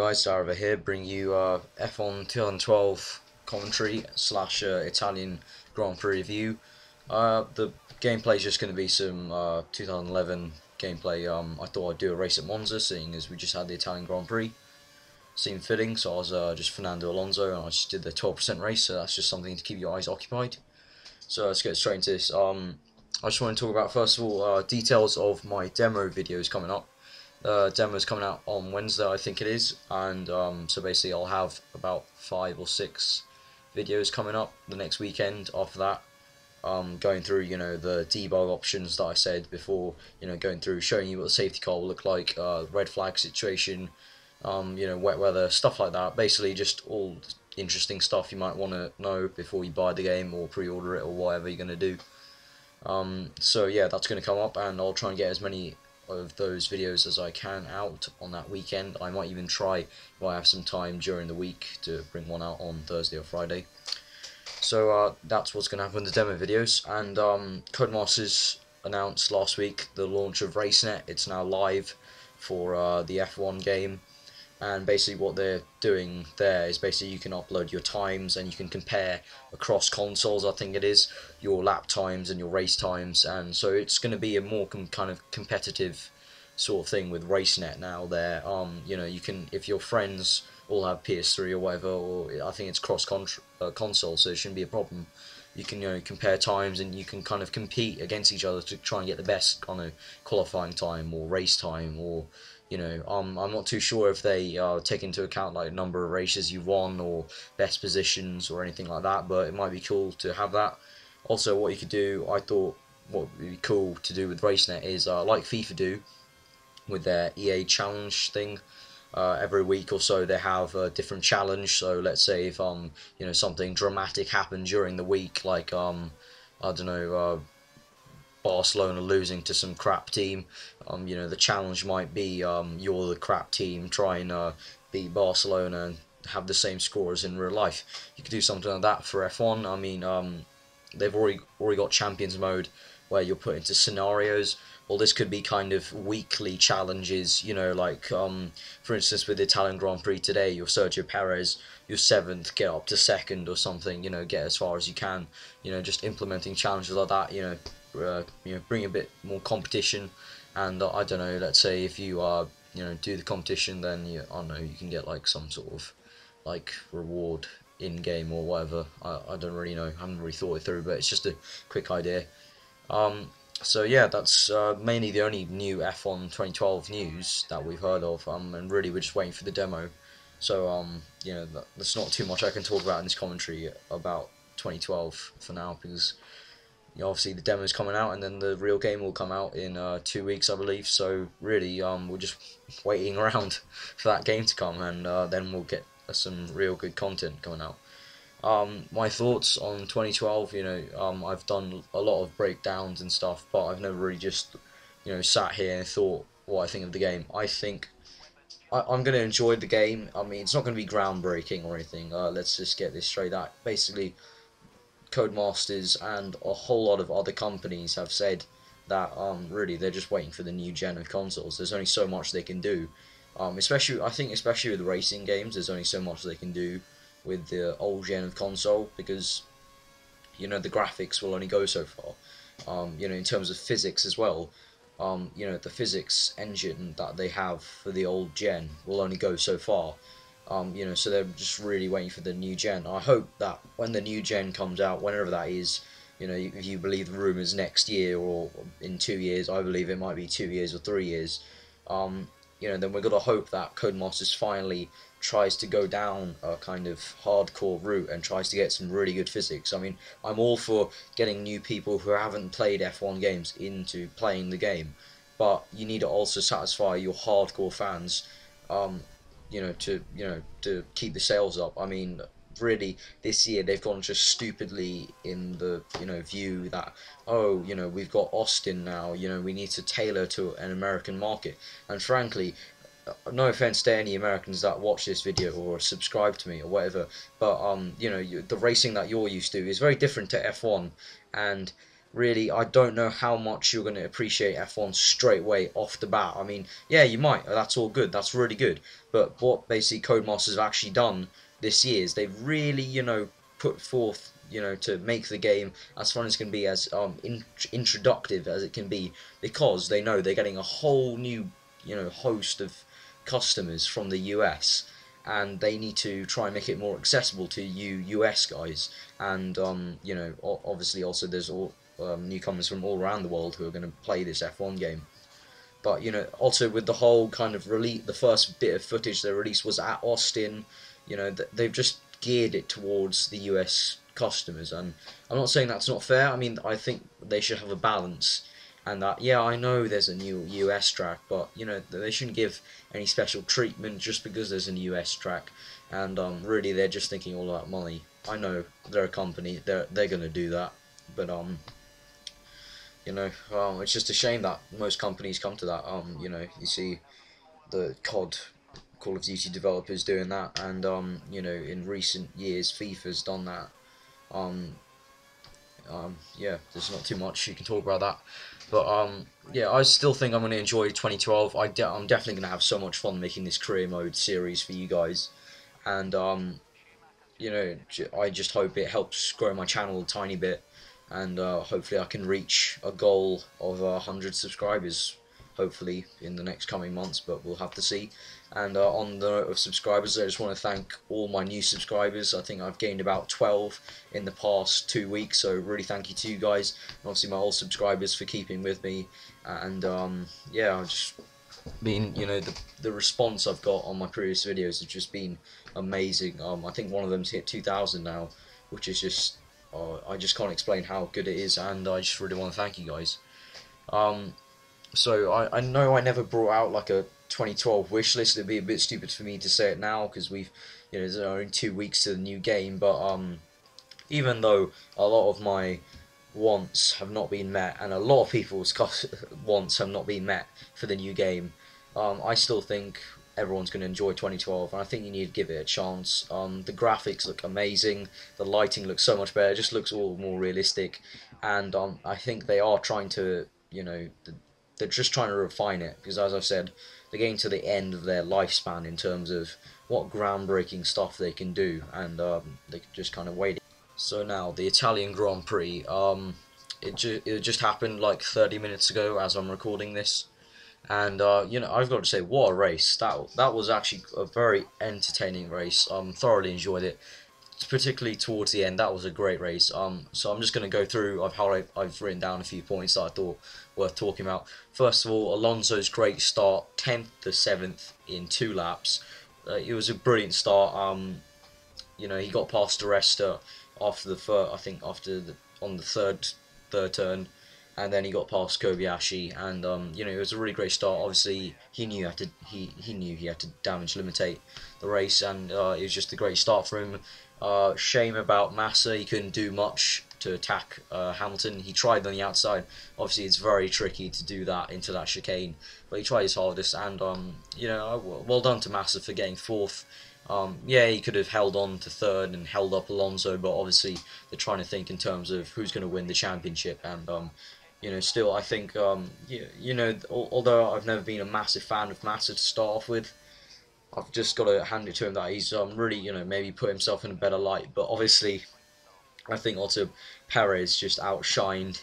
guys, Sarah here, bring you F1 2012 commentary slash Italian Grand Prix review. The gameplay is just going to be some 2011 gameplay. I thought I'd do a race at Monza, seeing as we just had the Italian Grand Prix. Seemed fitting, so I was just Fernando Alonso, and I just did the 12% race, so that's just something to keep your eyes occupied. So let's get straight into this. I just want to talk about, first of all, details of my demo videos coming up. Demo is coming out on Wednesday, I think it is, and so basically I'll have about 5 or 6 videos coming up the next weekend after that, going through, the debug options that I said before, going through, showing you what the safety car will look like, red flag situation, wet weather, stuff like that. Basically just all interesting stuff you might want to know before you buy the game or pre-order it or whatever you're going to do. So yeah, that's going to come up, and I'll try and get as many of those videos as I can out on that weekend. I might even try, if I have some time during the week, to bring one out on Thursday or Friday. So that's what's going to happen with the demo videos. And Codemasters announced last week the launch of RaceNet. It's now live for the F1 game. And basically what they're doing there is basically you can upload your times and you can compare across consoles, I think it is, your lap times and your race times. And so it's going to be a more kind of competitive sort of thing with RaceNet now there. You can, if your friends all have PS3 or whatever, or I think it's cross console, so it shouldn't be a problem. You can compare times and you can kind of compete against each other to try and get the best kind of qualifying time or race time, or I'm not too sure if they take into account like number of races you've won or best positions or anything like that, but it might be cool to have that. Also, what you could do, I thought what would be cool to do with RaceNet is like FIFA do with their EA challenge thing. Every week or so they have a different challenge. So let's say if something dramatic happened during the week, like I don't know, Barcelona losing to some crap team, the challenge might be you're the crap team, try and beat Barcelona and have the same score as in real life. You could do something like that for F1. I mean, they've already got Champions mode where you're put into scenarios. Well, this could be kind of weekly challenges, like, for instance, with the Italian Grand Prix today, you're Sergio Perez, you're 7th, get up to 2nd or something, get as far as you can, just implementing challenges like that, bring a bit more competition. And I don't know, let's say if you do the competition, then I don't know, you can get like some sort of like reward in game or whatever. I don't really know, I haven't really thought it through, but it's just a quick idea. So yeah, that's mainly the only new F1 2012 news that we've heard of, and really we're just waiting for the demo. So there's not too much I can talk about in this commentary about 2012 for now, because obviously the demo's coming out and then the real game will come out in 2 weeks, I believe. So really we're just waiting around for that game to come, and then we'll get some real good content coming out. My thoughts on 2012, I've done a lot of breakdowns and stuff, but I've never really just, sat here and thought what I think of the game. I think I'm going to enjoy the game. I mean, it's not going to be groundbreaking or anything. Let's just get this straight. That basically, Codemasters and a whole lot of other companies have said that really they're just waiting for the new gen of consoles. There's only so much they can do. Especially with the racing games, there's only so much they can do with the old gen of console, because the graphics will only go so far. In terms of physics as well, the physics engine that they have for the old gen will only go so far. So they're just really waiting for the new gen. I hope that when the new gen comes out, whenever that is, if you believe the rumours next year or in 2 years, I believe it might be 2 years or 3 years, then we've got to hope that Codemasters finally tries to go down a kind of hardcore route and tries to get some really good physics. I mean, I'm all for getting new people who haven't played F1 games into playing the game, but you need to also satisfy your hardcore fans, to keep the sales up. I mean, really, this year they've gone just stupidly in the view that, oh, we've got Austin now, we need to tailor to an American market. And frankly, no offense to any Americans that watch this video or subscribe to me or whatever, but the racing that you're used to is very different to F1, and really, I don't know how much you're going to appreciate F1 straight away off the bat. I mean, yeah, you might. That's all good. That's really good. But what basically Codemasters have actually done this year is they've really, put forth, to make the game as fun as it can be, as introductive as it can be, because they know they're getting a whole new, host of customers from the US, and they need to try and make it more accessible to you US guys. And obviously also there's all newcomers from all around the world who are going to play this F1 game. But also with the whole kind of release, the first bit of footage they released was at Austin. They've just geared it towards the US customers, and I'm not saying that's not fair. I mean, I think they should have a balance, and that, yeah, I know there's a new US track, but they shouldn't give any special treatment just because there's a new US track. And really, they're just thinking all about money. I know they're a company; they're gonna do that, but it's just a shame that most companies come to that. You see the Call of Duty developers doing that, and in recent years FIFA's done that. Yeah, there's not too much you can talk about that, but yeah, I still think I'm going to enjoy 2012. I'm definitely going to have so much fun making this career mode series for you guys, and I just hope it helps grow my channel a tiny bit, and hopefully I can reach a goal of 100 subscribers, hopefully in the next coming months, but we'll have to see. And on the note of subscribers, I just want to thank all my new subscribers. I think I've gained about 12 in the past 2 weeks, so really thank you to you guys, and obviously my old subscribers for keeping with me. And yeah, I've just been, the response I've got on my previous videos has just been amazing. I think one of them's hit 2,000 now, which is just, I just can't explain how good it is, and I just really want to thank you guys. So I know I never brought out like a 2012 wish list. It'd be a bit stupid for me to say it now because we've, there's only 2 weeks to the new game. But even though a lot of my wants have not been met, and a lot of people's wants have not been met for the new game, I still think everyone's going to enjoy 2012, and I think you need to give it a chance. The graphics look amazing, the lighting looks so much better, it just looks all more realistic, and I think they are trying to, they're just trying to refine it, because as I've said, they're getting to the end of their lifespan in terms of what groundbreaking stuff they can do, and they can just kind of wait. So now, the Italian Grand Prix, it just happened like 30 minutes ago as I'm recording this, and I've got to say, what a race. That was actually a very entertaining race. Thoroughly enjoyed it, particularly towards the end. That was a great race. So I'm just going to go through how I've written down a few points that I thought worth talking about. First of all, Alonso's great start, 10th to 7th in 2 laps. It was a brilliant start. He got past the rest after the on the third turn, and then he got past Kobayashi, and it was a really great start. Obviously, he knew he had to damage limitate the race, and it was just a great start for him. Shame about Massa, he couldn't do much to attack Hamilton. He tried on the outside. Obviously, it's very tricky to do that into that chicane, but he tried his hardest, and well done to Massa for getting 4th. Yeah, he could have held on to 3rd and held up Alonso, but obviously they're trying to think in terms of who's going to win the championship, and still I think although I've never been a massive fan of Massa to start off with, I've just got to hand it to him that he's really maybe put himself in a better light. But obviously I think also Perez just outshined,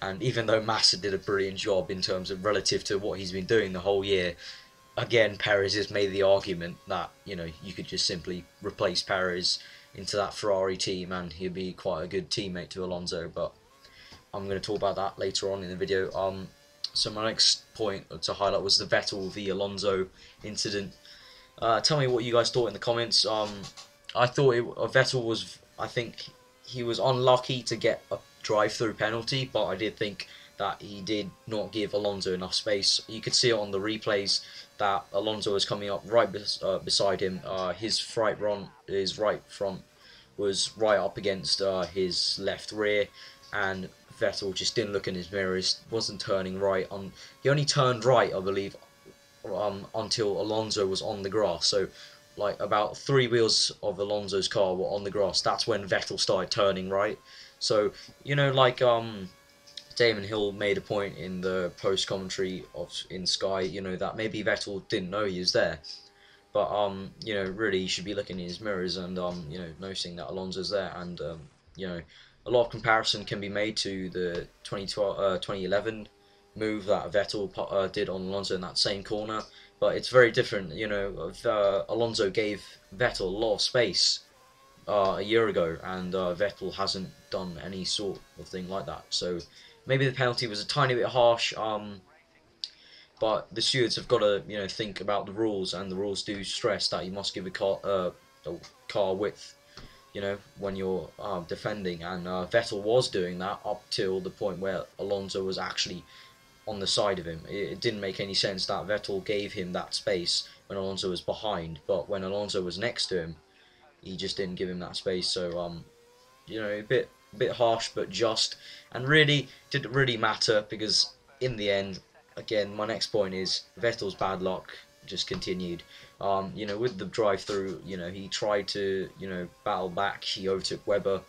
and even though Massa did a brilliant job in terms of relative to what he's been doing the whole year, again Perez has made the argument that you could just simply replace Perez into that Ferrari team and he'd be quite a good teammate to Alonso, but I'm going to talk about that later on in the video. So my next point to highlight was the Vettel v Alonso incident. Tell me what you guys thought in the comments. I thought Vettel was, I think he was unlucky to get a drive-through penalty, but I did think that he did not give Alonso enough space. You could see it on the replays that Alonso was coming up right beside him. His right front was right up against his left rear, and Vettel just didn't look in his mirrors, wasn't turning right. He only turned right, I believe, until Alonso was on the grass. So like about 3 wheels of Alonso's car were on the grass. That's when Vettel started turning right. So Damon Hill made a point in the post commentary in Sky, you know, that maybe Vettel didn't know he was there, but you know, really he should be looking in his mirrors and you know, noticing that Alonso's there, and you know, a lot of comparison can be made to the 2011 move that Vettel did on Alonso in that same corner, but it's very different. You know, Alonso gave Vettel a lot of space a year ago, and Vettel hasn't done any sort of thing like that. So maybe the penalty was a tiny bit harsh, but the stewards have got to, you know, think about the rules, and the rules do stress that you must give a car width, you know, when you're defending, and Vettel was doing that up till the point where Alonso was actually on the side of him. It didn't make any sense that Vettel gave him that space when Alonso was behind, but when Alonso was next to him, he just didn't give him that space. So you know, a bit harsh but just, and really didn't really matter, because in the end, again, my next point is Vettel's bad luck just continued. You know, with the drive-through, you know, he tried to, you know, battle back. He overtook Webber,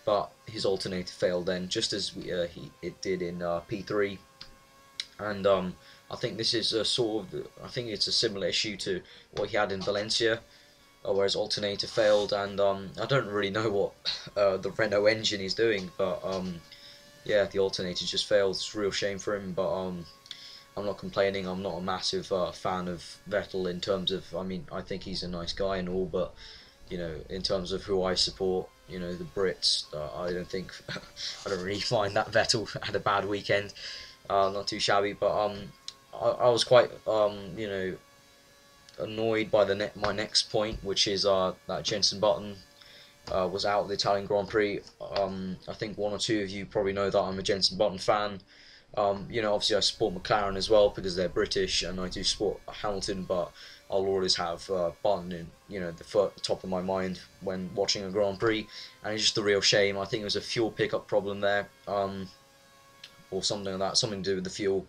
but his alternator failed then, just as it did in P3. And I think this is a sort of, I think it's a similar issue to what he had in Valencia, where his alternator failed, and I don't really know what the Renault engine is doing, but yeah, the alternator just failed. It's a real shame for him, but I'm not complaining. I'm not a massive fan of Vettel in terms of, I mean, I think he's a nice guy and all, but you know, in terms of who I support, you know, the Brits, I don't think, I don't really find that Vettel had a bad weekend. Not too shabby, but I was quite you know, annoyed by my next point, which is that Jenson Button was out of the Italian Grand Prix. I think one or two of you probably know that I'm a Jenson Button fan. You know, obviously I support McLaren as well because they're British, and I do support Hamilton, but I'll always have Button in, you know, the top of my mind when watching a Grand Prix, and it's just a real shame. I think it was a fuel pickup problem there, or something like that, something to do with the fuel,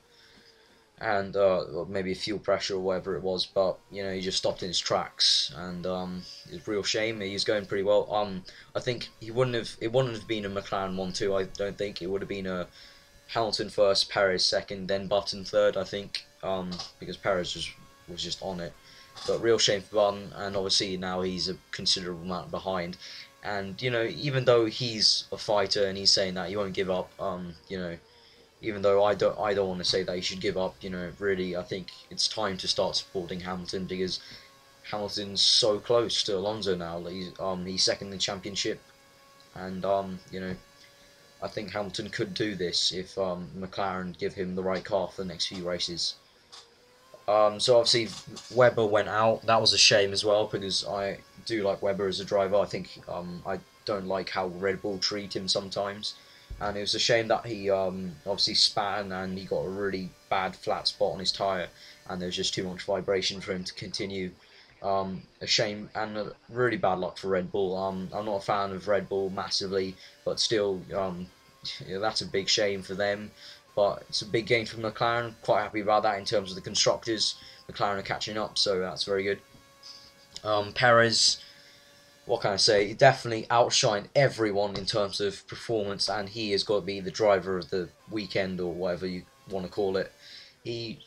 and or maybe fuel pressure or whatever it was. But you know, he just stopped in his tracks, and it's a real shame. He was going pretty well. I think it wouldn't have been a McLaren 1-2. I don't think it would have been a Hamilton first, Perez second, then Button third, I think, because Perez was just on it. But real shame for Button, and obviously now he's a considerable amount behind. And you know, even though he's a fighter and he's saying that he won't give up, you know, even though I don't want to say that he should give up, you know, really I think it's time to start supporting Hamilton, because Hamilton's so close to Alonso now. He's second in the championship, and you know, I think Hamilton could do this if McLaren give him the right car for the next few races. So obviously Webber went out. That was a shame as well, because I do like Webber as a driver. I think I don't like how Red Bull treat him sometimes, and it was a shame that he obviously spat and he got a really bad flat spot on his tyre, and there was just too much vibration for him to continue. A shame, and a really bad luck for Red Bull. I'm not a fan of Red Bull massively, but still, you know, that's a big shame for them. But it's a big gain for McLaren. Quite happy about that in terms of the constructors. McLaren are catching up, so that's very good. Perez, what can I say? He definitely outshined everyone in terms of performance, and he has got to be the driver of the weekend, or whatever you want to call it. He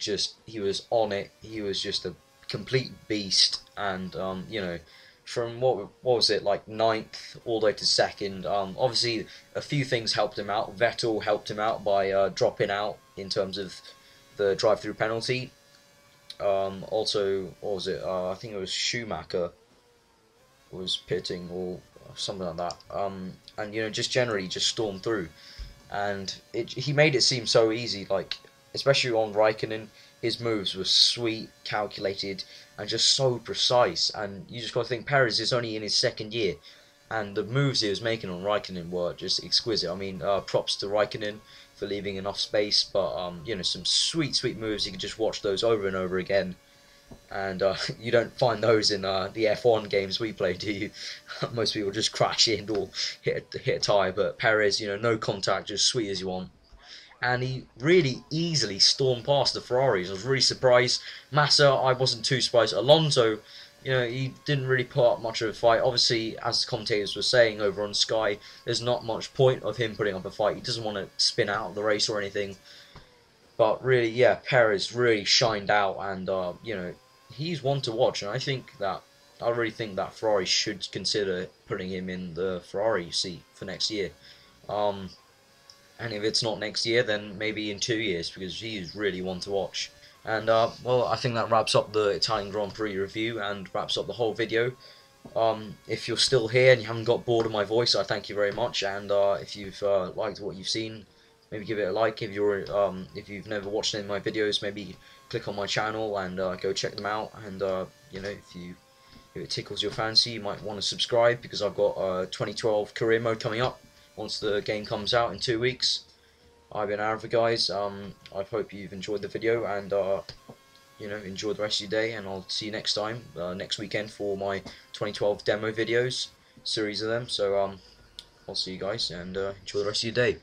was on it. He was just a complete beast, and you know, from what was it, like 9th all the way to 2nd. Obviously a few things helped him out. Vettel helped him out by dropping out in terms of the drive-through penalty. Also, what was it? I think it was Schumacher was pitting or something like that. And you know, just generally just stormed through, and he made it seem so easy. Like, especially on Raikkonen, his moves were sweet, calculated, and just so precise. And you just got to think, Perez is only in his 2nd year, and the moves he was making on Raikkonen were just exquisite. I mean, props to Raikkonen for leaving enough space, but you know, some sweet moves. You can just watch those over and over again, and you don't find those in the F1 games we play, do you? Most people just crash in or hit a tyre, but Perez, you know, no contact, just sweet as you want. And he really easily stormed past the Ferraris. I was really surprised. Massa, I wasn't too surprised. Alonso, you know, he didn't really put up much of a fight. Obviously, as the commentators were saying over on Sky, there's not much point of him putting up a fight. He doesn't want to spin out of the race or anything. But really, yeah, Perez really shined out, and you know, he's one to watch. And I really think that Ferrari should consider putting him in the Ferrari seat for next year. Um, and if it's not next year, then maybe in 2 years, because he is really one to watch. And well, I think that wraps up the Italian Grand Prix review and wraps up the whole video. If you're still here and you haven't got bored of my voice, I thank you very much. And if you've liked what you've seen, maybe give it a like. If you've never watched any of my videos, maybe click on my channel and go check them out. And you know, if it tickles your fancy, you might want to subscribe, because I've got 2012 career mode coming up once the game comes out in 2 weeks. I've been Arthur, guys. I hope you've enjoyed the video, and you know, enjoy the rest of your day, and I'll see you next time, next weekend, for my 2012 demo videos, series of them. So I'll see you guys, and enjoy the rest of your day.